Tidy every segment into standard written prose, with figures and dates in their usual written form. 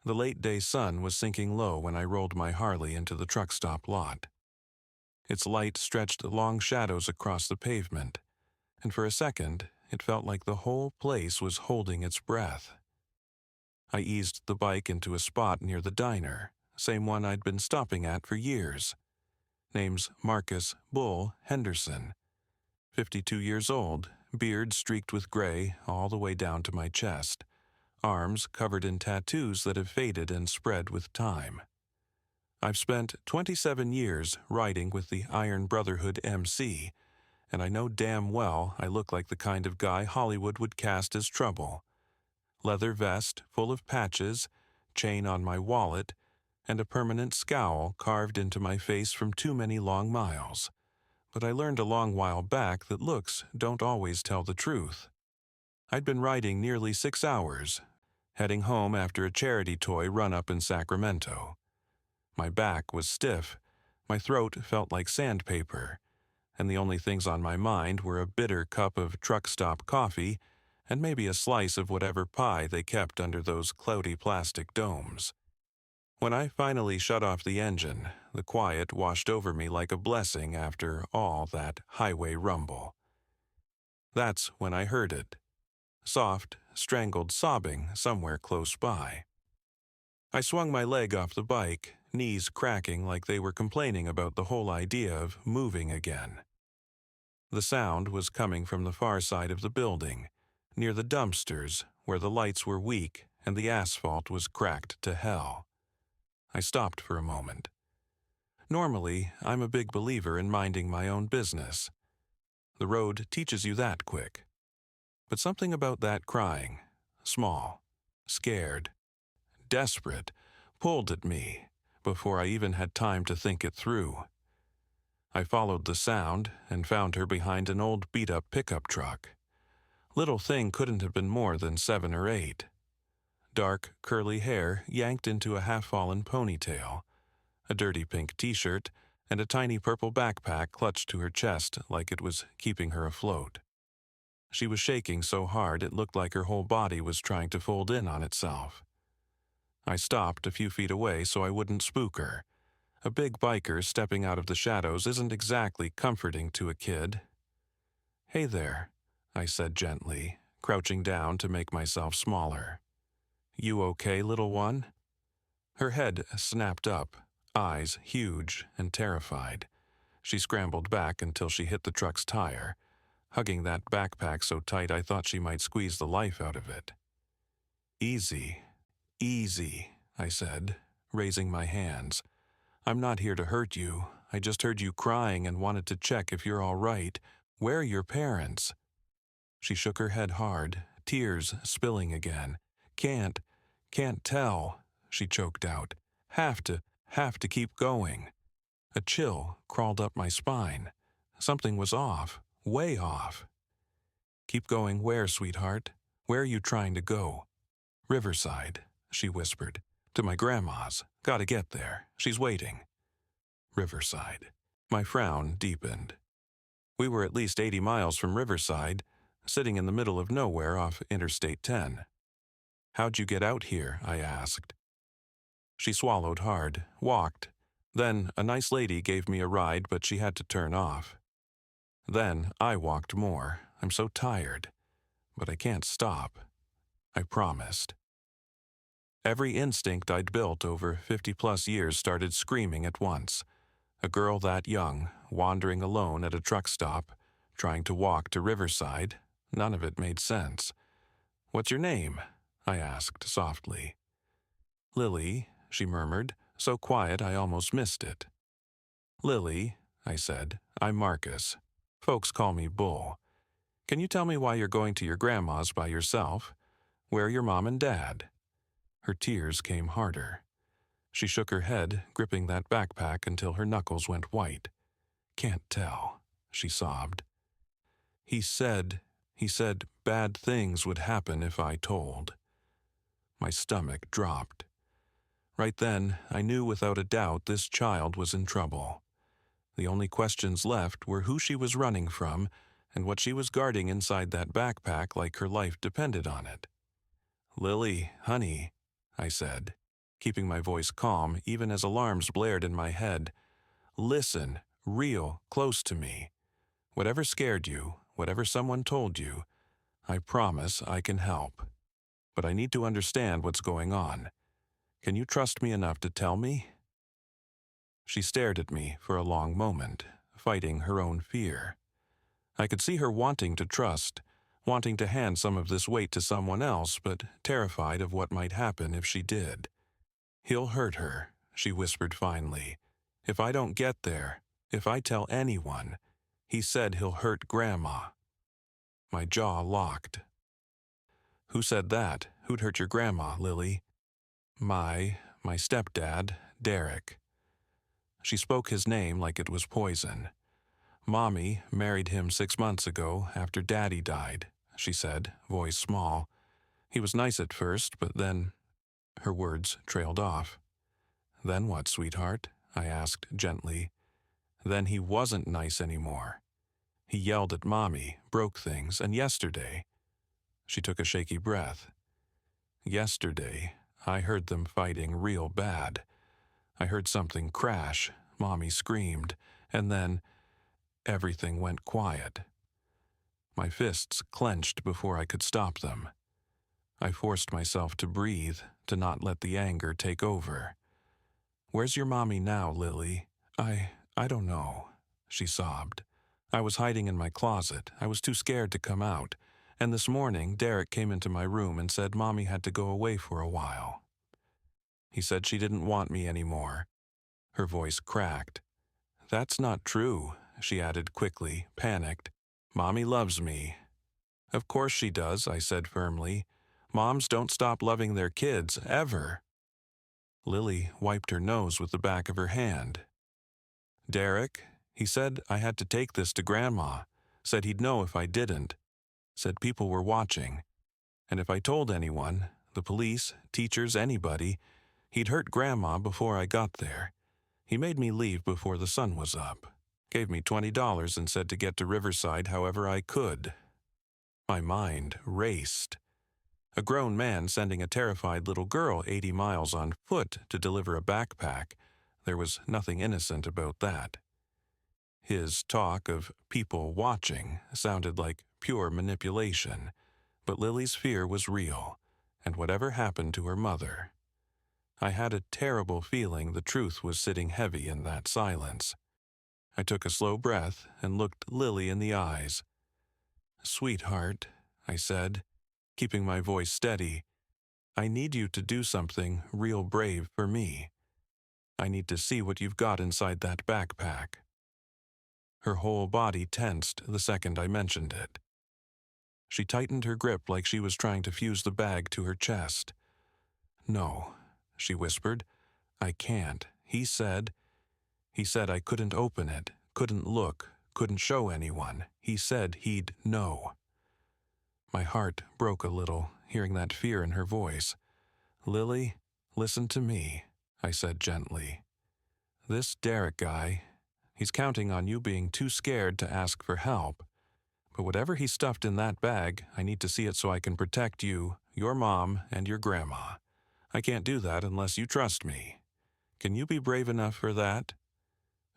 The late-day sun was sinking low when I rolled my Harley into the truck stop lot. Its light stretched long shadows across the pavement, and for a second, it felt like the whole place was holding its breath. I eased the bike into a spot near the diner, same one I'd been stopping at for years. Name's Marcus Bull Henderson. 52 years old, beard streaked with gray all the way down to my chest, arms covered in tattoos that have faded and spread with time. I've spent 27 years riding with the Iron Brotherhood MC, and I know damn well I look like the kind of guy Hollywood would cast as trouble. Leather vest full of patches, chain on my wallet, and a permanent scowl carved into my face from too many long miles. But I learned a long while back that looks don't always tell the truth. I'd been riding nearly 6 hours, heading home after a charity toy run-up in Sacramento. My back was stiff, my throat felt like sandpaper, and the only things on my mind were a bitter cup of truck stop coffee and maybe a slice of whatever pie they kept under those cloudy plastic domes. When I finally shut off the engine, the quiet washed over me like a blessing after all that highway rumble. That's when I heard it. Soft, strangled sobbing somewhere close by. I swung my leg off the bike, knees cracking like they were complaining about the whole idea of moving again. The sound was coming from the far side of the building, near the dumpsters where the lights were weak and the asphalt was cracked to hell. I stopped for a moment. Normally, I'm a big believer in minding my own business. The road teaches you that quick. But something about that crying, small, scared, desperate, pulled at me before I even had time to think it through. I followed the sound and found her behind an old beat-up pickup truck. Little thing couldn't have been more than 7 or 8. Dark, curly hair yanked into a half-fallen ponytail, a dirty pink t-shirt, and a tiny purple backpack clutched to her chest like it was keeping her afloat. She was shaking so hard it looked like her whole body was trying to fold in on itself. I stopped a few feet away so I wouldn't spook her. A big biker stepping out of the shadows isn't exactly comforting to a kid. "Hey there," I said gently, crouching down to make myself smaller. "You okay, little one?" Her head snapped up, eyes huge and terrified. She scrambled back until she hit the truck's tire, hugging that backpack so tight I thought she might squeeze the life out of it. "Easy, easy," I said, raising my hands. "I'm not here to hurt you. I just heard you crying and wanted to check if you're all right. Where are your parents?" She shook her head hard, tears spilling again. Can't tell," she choked out. Have to keep going." A chill crawled up my spine. Something was off, way off. "Keep going where, sweetheart? Where are you trying to go?" "Riverside," she whispered. "To my grandma's. Gotta get there. She's waiting." Riverside. My frown deepened. We were at least 80 miles from Riverside, sitting in the middle of nowhere off Interstate 10. "How'd you get out here?" I asked. She swallowed hard, walked. Then a nice lady gave me a ride, but she had to turn off. Then I walked more. I'm so tired. But I can't stop. I promised. Every instinct I'd built over 50-plus years started screaming at once. A girl that young, wandering alone at a truck stop, trying to walk to Riverside, none of it made sense. "What's your name?" I asked softly. "Lily," she murmured, so quiet I almost missed it. "Lily," I said, "I'm Marcus. Folks call me Bull. Can you tell me why you're going to your grandma's by yourself? Where are your mom and dad?" Her tears came harder. She shook her head, gripping that backpack until her knuckles went white. "Can't tell," she sobbed. He said bad things would happen if I told." My stomach dropped. Right then, I knew without a doubt this child was in trouble. The only questions left were who she was running from and what she was guarding inside that backpack like her life depended on it. "Lily, honey," I said, keeping my voice calm even as alarms blared in my head. Listen, real close to me. Whatever scared you, whatever someone told you, I promise I can help. But I need to understand what's going on. Can you trust me enough to tell me? She stared at me for a long moment, fighting her own fear. I could see her wanting to trust, wanting to hand some of this weight to someone else, but terrified of what might happen if she did. He'll hurt her, she whispered finally. If I don't get there, if I tell anyone, he said he'll hurt Grandma. My jaw locked. Who said that? Who'd hurt your grandma, Lily? My stepdad, Derek. She spoke his name like it was poison. Mommy married him 6 months ago after Daddy died, she said, voice small. He was nice at first, but then... Her words trailed off. Then what, sweetheart? I asked gently. Then he wasn't nice anymore. He yelled at Mommy, broke things, and yesterday... She took a shaky breath. Yesterday, I heard them fighting real bad. I heard something crash, Mommy screamed, and then everything went quiet. My fists clenched before I could stop them. I forced myself to breathe, to not let the anger take over. Where's your mommy now, Lily? I don't know, she sobbed. I was hiding in my closet. I was too scared to come out. And this morning, Derek came into my room and said Mommy had to go away for a while. He said she didn't want me anymore. Her voice cracked. That's not true, she added quickly, panicked. Mommy loves me. Of course she does, I said firmly. Moms don't stop loving their kids, ever. Lily wiped her nose with the back of her hand. Derek, he said I had to take this to Grandma. Said he'd know if I didn't. Said people were watching. And if I told anyone, the police, teachers, anybody, he'd hurt Grandma before I got there. He made me leave before the sun was up. Gave me $20 and said to get to Riverside however I could. My mind raced. A grown man sending a terrified little girl 80 miles on foot to deliver a backpack. There was nothing innocent about that. His talk of people watching sounded like pure manipulation, but Lily's fear was real, and whatever happened to her mother. I had a terrible feeling the truth was sitting heavy in that silence. I took a slow breath and looked Lily in the eyes. Sweetheart, I said, keeping my voice steady, I need you to do something real brave for me. I need to see what you've got inside that backpack. Her whole body tensed the second I mentioned it. She tightened her grip like she was trying to fuse the bag to her chest. No, she whispered. I can't. He said I couldn't open it, couldn't look, couldn't show anyone. He said he'd know. My heart broke a little, hearing that fear in her voice. Lily, listen to me, I said gently. This Derek guy, he's counting on you being too scared to ask for help. But whatever he stuffed in that bag, I need to see it so I can protect you, your mom, and your grandma. I can't do that unless you trust me. Can you be brave enough for that?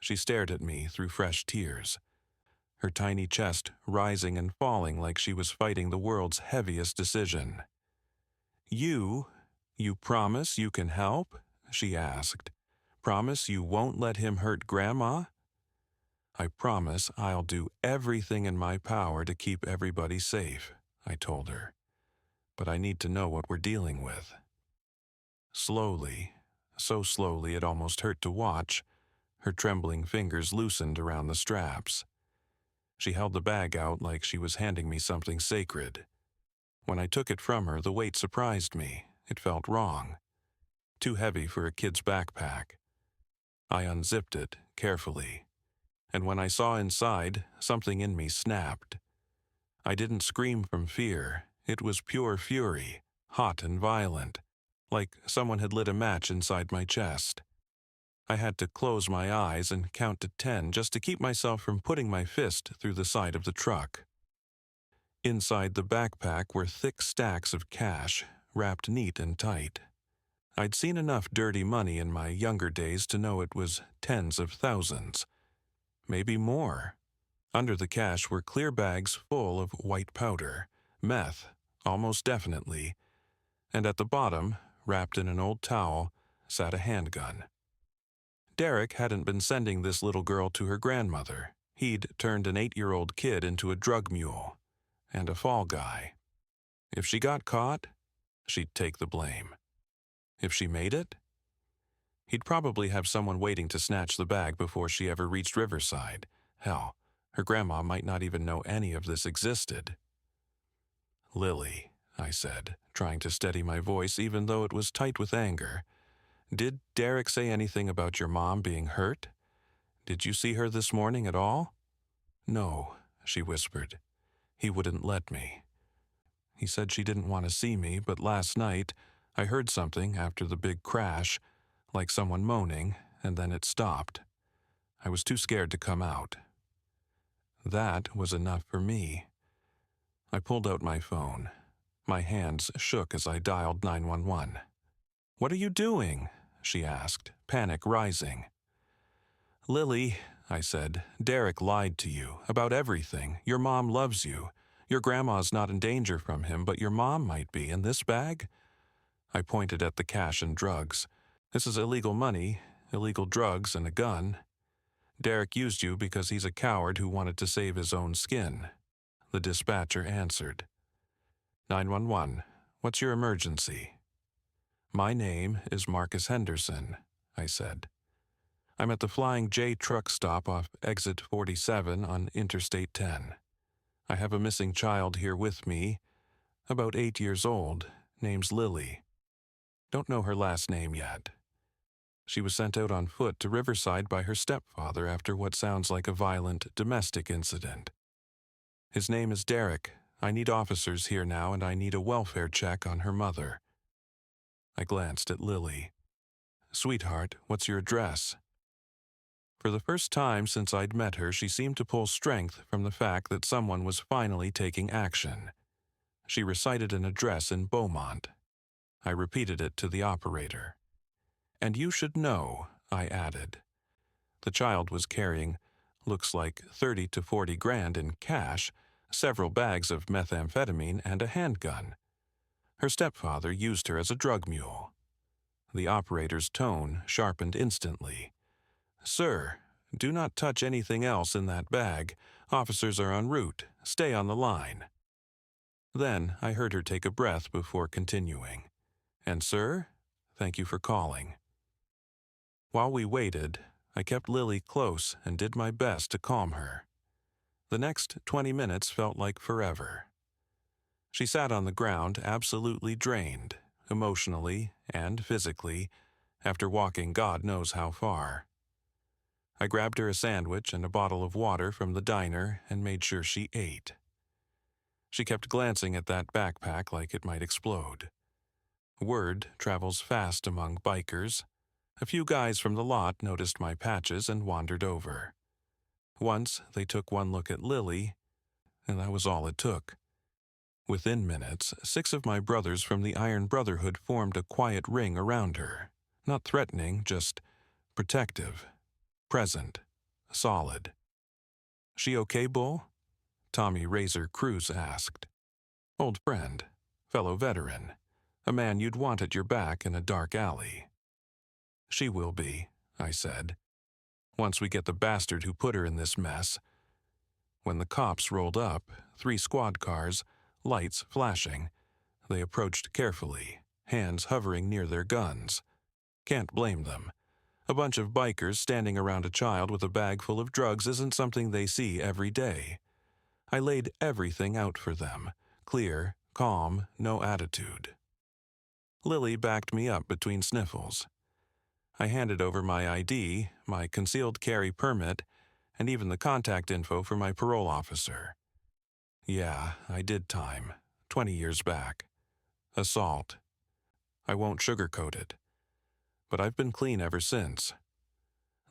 She stared at me through fresh tears, her tiny chest rising and falling like she was fighting the world's heaviest decision. You promise you can help? She asked. Promise you won't let him hurt Grandma? I promise I'll do everything in my power to keep everybody safe, I told her. But I need to know what we're dealing with. Slowly, so slowly it almost hurt to watch, her trembling fingers loosened around the straps. She held the bag out like she was handing me something sacred. When I took it from her, the weight surprised me. It felt wrong. Too heavy for a kid's backpack. I unzipped it carefully, and when I saw inside, something in me snapped. I didn't scream from fear. It was pure fury, hot and violent, like someone had lit a match inside my chest. I had to close my eyes and count to 10 just to keep myself from putting my fist through the side of the truck. Inside the backpack were thick stacks of cash, wrapped neat and tight. I'd seen enough dirty money in my younger days to know it was tens of thousands, maybe more. Under the cash were clear bags full of white powder, meth, almost definitely, and at the bottom, wrapped in an old towel, sat a handgun. Derek hadn't been sending this little girl to her grandmother. He'd turned an 8-year-old kid into a drug mule and a fall guy. If she got caught, she'd take the blame. If she made it, he'd probably have someone waiting to snatch the bag before she ever reached Riverside. Hell, her grandma might not even know any of this existed. "Lily," I said, trying to steady my voice even though it was tight with anger. "Did Derek say anything about your mom being hurt? Did you see her this morning at all?" "No," she whispered. "He wouldn't let me. He said she didn't want to see me, but last night I heard something after the big crash, like someone moaning, and then it stopped. I was too scared to come out." That was enough for me. I pulled out my phone. My hands shook as I dialed 911. "What are you doing?" she asked, panic rising. "Lily," I said, "Derek lied to you about everything. Your mom loves you. Your grandma's not in danger from him, but your mom might be. In this bag?" I pointed at the cash and drugs. "This is illegal money, illegal drugs, and a gun. Derek used you because he's a coward who wanted to save his own skin." The dispatcher answered. 911, what's your emergency?" "My name is Marcus Henderson," I said. "I'm at the Flying J truck stop off exit 47 on Interstate 10. I have a missing child here with me, about 8 years old, name's Lily. Don't know her last name yet. She was sent out on foot to Riverside by her stepfather after what sounds like a violent domestic incident. His name is Derek. I need officers here now, and I need a welfare check on her mother." I glanced at Lily. "Sweetheart, what's your address?" For the first time since I'd met her, she seemed to pull strength from the fact that someone was finally taking action. She recited an address in Beaumont. I repeated it to the operator. "And you should know," I added. The child was carrying, looks like 30 to 40 grand in cash, several bags of methamphetamine, and a handgun. Her stepfather used her as a drug mule. The operator's tone sharpened instantly. "Sir, do not touch anything else in that bag. Officers are en route. Stay on the line." Then I heard her take a breath before continuing. "And sir, thank you for calling." While we waited, I kept Lily close and did my best to calm her. The next 20 minutes felt like forever. She sat on the ground absolutely drained, emotionally and physically, after walking God knows how far. I grabbed her a sandwich and a bottle of water from the diner and made sure she ate. She kept glancing at that backpack like it might explode. Word travels fast among bikers. A few guys from the lot noticed my patches and wandered over. Once they took one look at Lily, and that was all it took. Within minutes, 6 of my brothers from the Iron Brotherhood formed a quiet ring around her. Not threatening, just protective, present, solid. "She okay, Bull?" Tommy Razor Cruz asked. "Old friend, fellow veteran, a man you'd want at your back in a dark alley." "She will be," I said, "once we get the bastard who put her in this mess." When the cops rolled up, 3 squad cars, lights flashing, they approached carefully, hands hovering near their guns. Can't blame them. A bunch of bikers standing around a child with a bag full of drugs isn't something they see every day. I laid everything out for them, clear, calm, no attitude. Lily backed me up between sniffles. I handed over my ID, my concealed carry permit, and even the contact info for my parole officer. Yeah, I did time, 20 years back. Assault. I won't sugarcoat it. But I've been clean ever since.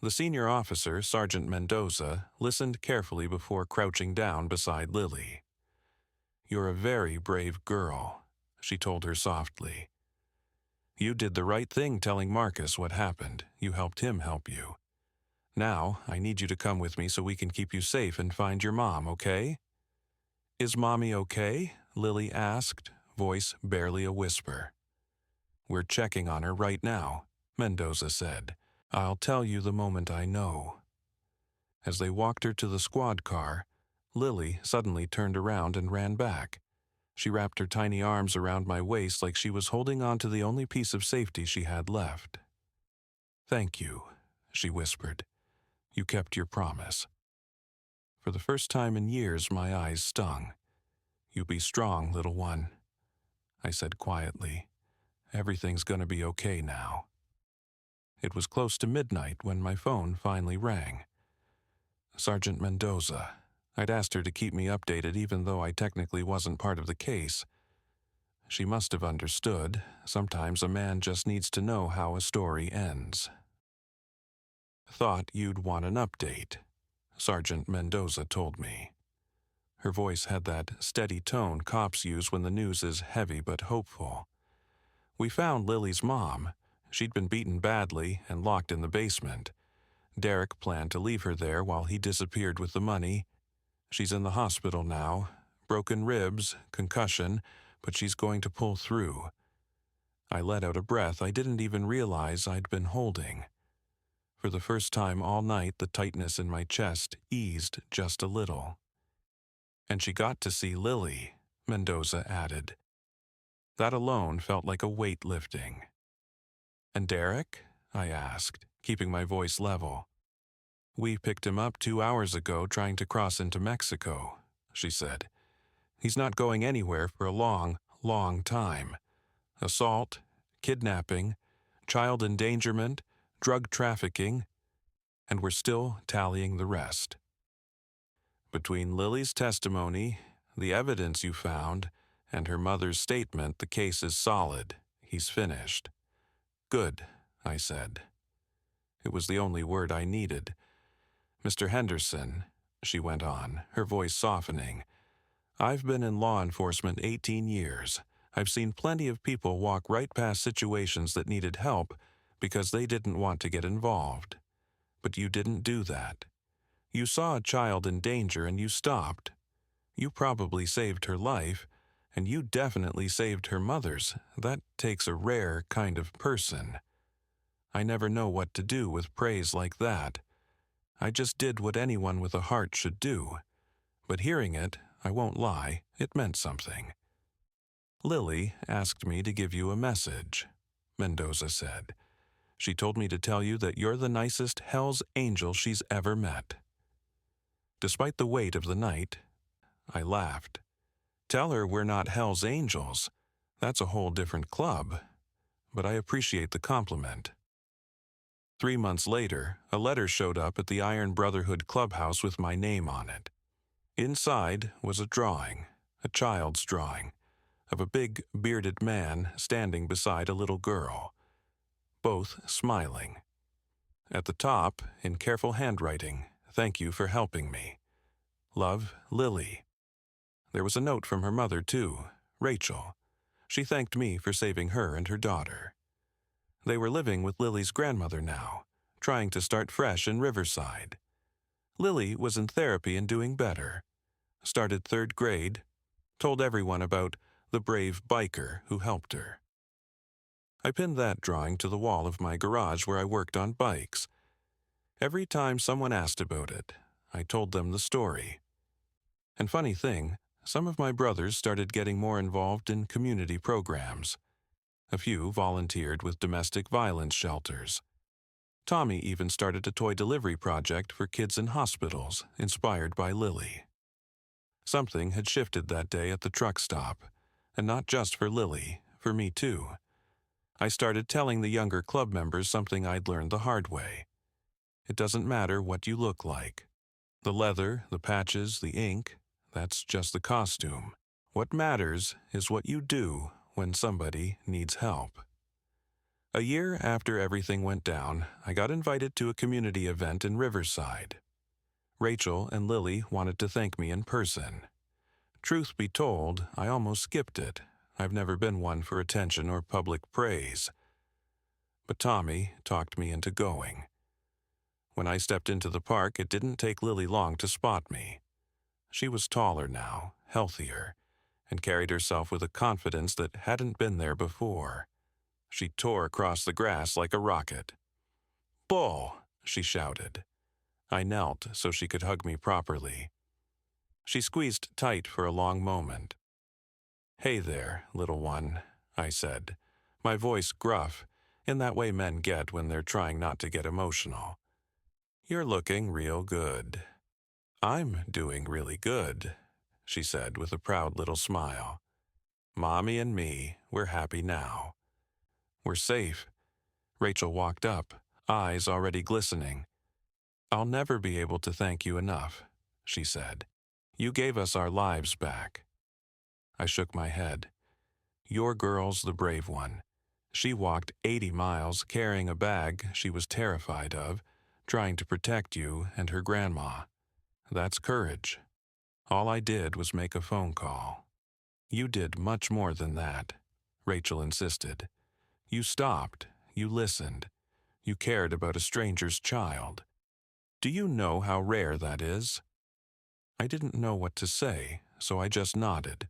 The senior officer, Sergeant Mendoza, listened carefully before crouching down beside Lily. "You're a very brave girl," she told her softly. You did the right thing telling Marcus what happened. You helped him help you. Now, I need you to come with me so we can keep you safe and find your mom, okay?" "Is Mommy okay?" Lily asked, voice barely a whisper. "We're checking on her right now," Mendoza said. "I'll tell you the moment I know." As they walked her to the squad car, Lily suddenly turned around and ran back. She wrapped her tiny arms around my waist like she was holding on to the only piece of safety she had left. "Thank you," she whispered. "You kept your promise." For the first time in years, my eyes stung. "You be strong, little one," I said quietly. "Everything's gonna be okay now." It was close to midnight when my phone finally rang. Sergeant Mendoza. I'd asked her to keep me updated even though I technically wasn't part of the case. She must have understood. Sometimes a man just needs to know how a story ends. "Thought you'd want an update," Sergeant Mendoza told me. Her voice had that steady tone cops use when the news is heavy but hopeful. "We found Lily's mom. She'd been beaten badly and locked in the basement. Derek planned to leave her there while he disappeared with the money. She's in the hospital now. Broken ribs, concussion, but she's going to pull through." I let out a breath I didn't even realize I'd been holding. For the first time all night, the tightness in my chest eased just a little. "And she got to see Lily," Mendoza added. That alone felt like a weight lifting. "And Derek?" I asked, keeping my voice level. "We picked him up 2 hours ago trying to cross into Mexico," she said. "He's not going anywhere for a long, long time. Assault, kidnapping, child endangerment, drug trafficking, and we're still tallying the rest. Between Lily's testimony, the evidence you found, and her mother's statement, the case is solid. He's finished." "Good," I said. It was the only word I needed. "Mr. Henderson," she went on, her voice softening, "I've been in law enforcement 18 years. I've seen plenty of people walk right past situations that needed help because they didn't want to get involved. But you didn't do that. You saw a child in danger and you stopped. You probably saved her life, and you definitely saved her mother's. That takes a rare kind of person. I never know what to do with praise like that. I just did what anyone with a heart should do. But hearing it, I won't lie, it meant something." "Lily asked me to give you a message," Mendoza said. "She told me to tell you that you're the nicest Hell's Angel she's ever met." Despite the weight of the night, I laughed. "Tell her we're not Hell's Angels. That's a whole different club. But I appreciate the compliment." 3 months later, a letter showed up at the Iron Brotherhood clubhouse with my name on it. Inside was a drawing, a child's drawing, of a big, bearded man standing beside a little girl, both smiling. At the top, in careful handwriting, "Thank you for helping me. Love, Lily." There was a note from her mother, too, Rachel. She thanked me for saving her and her daughter. They were living with Lily's grandmother now, trying to start fresh in Riverside. Lily was in therapy and doing better. Started 3rd grade, told everyone about the brave biker who helped her. I pinned that drawing to the wall of my garage where I worked on bikes. Every time someone asked about it, I told them the story. And funny thing, some of my brothers started getting more involved in community programs. A few volunteered with domestic violence shelters. Tommy even started a toy delivery project for kids in hospitals, inspired by Lily. Something had shifted that day at the truck stop, and not just for Lily, for me too. I started telling the younger club members something I'd learned the hard way. It doesn't matter what you look like. The leather, the patches, the ink, that's just the costume. What matters is what you do when somebody needs help. A year after everything went down, I got invited to a community event in Riverside. Rachel and Lily wanted to thank me in person. Truth be told, I almost skipped it. I've never been one for attention or public praise. but Tommy talked me into going. When I stepped into the park, it didn't take Lily long to spot me. She was taller now, healthier, and carried herself with a confidence that hadn't been there before. She tore across the grass like a rocket. "Bull!" she shouted. I knelt so she could hug me properly. She squeezed tight for a long moment. "Hey there, little one," I said, my voice gruff, in that way men get when they're trying not to get emotional. "You're looking real good." "I'm doing really good," she said with a proud little smile. "Mommy and me, we're happy now. We're safe." Rachel walked up, eyes already glistening. "I'll never be able to thank you enough," she said. "You gave us our lives back." I shook my head. "Your girl's the brave one. She walked 80 miles carrying a bag she was terrified of, trying to protect you and her grandma. That's courage. All I did was make a phone call." "You did much more than that," Rachel insisted. "You stopped. You listened. You cared about a stranger's child. Do you know how rare that is?" I didn't know what to say, so I just nodded.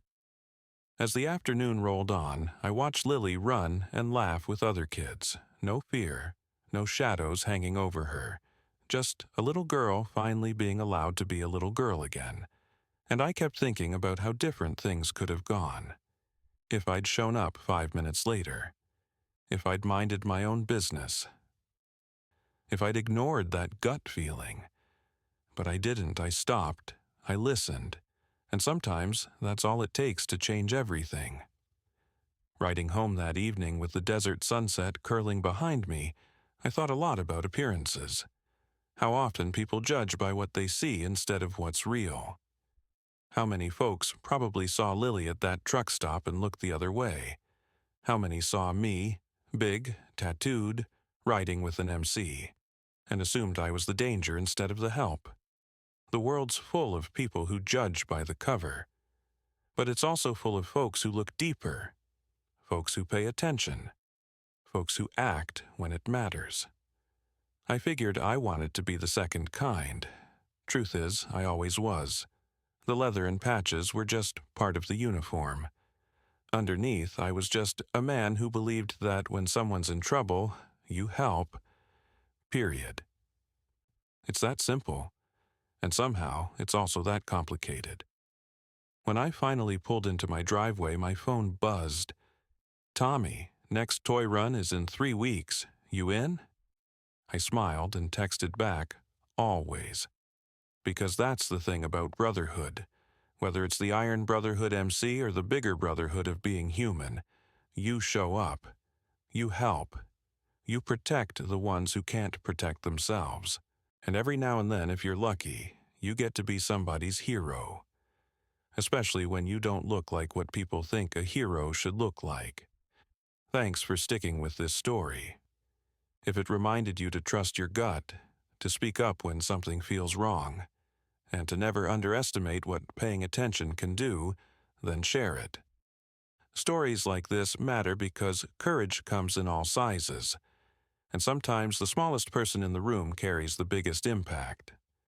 As the afternoon rolled on, I watched Lily run and laugh with other kids. No fear, no shadows hanging over her. Just a little girl finally being allowed to be a little girl again. And I kept thinking about how different things could have gone. If I'd shown up 5 minutes later. If I'd minded my own business. If I'd ignored that gut feeling. But I didn't. I stopped. I listened. And sometimes that's all it takes to change everything. Riding home that evening with the desert sunset curling behind me, I thought a lot about appearances. How often people judge by what they see instead of what's real. How many folks probably saw Lily at that truck stop and looked the other way? How many saw me, big, tattooed, riding with an MC, and assumed I was the danger instead of the help? The world's full of people who judge by the cover. But it's also full of folks who look deeper, folks who pay attention, folks who act when it matters. I figured I wanted to be the second kind. Truth is, I always was. The leather and patches were just part of the uniform. Underneath, I was just a man who believed that when someone's in trouble, you help. Period. It's that simple. And somehow, it's also that complicated. When I finally pulled into my driveway, my phone buzzed. "Tommy, next toy run is in 3 weeks. You in?" I smiled and texted back, "Always." Because that's the thing about brotherhood. Whether it's the Iron Brotherhood MC or the BIKER Brotherhood of being human, you show up. You help. You protect the ones who can't protect themselves. And every now and then, if you're lucky, you get to be somebody's hero. Especially when you don't look like what people think a hero should look like. Thanks for sticking with this story. If it reminded you to trust your gut, to speak up when something feels wrong, and to never underestimate what paying attention can do, then share it. Stories like this matter because courage comes in all sizes, and sometimes the smallest person in the room carries the biggest impact.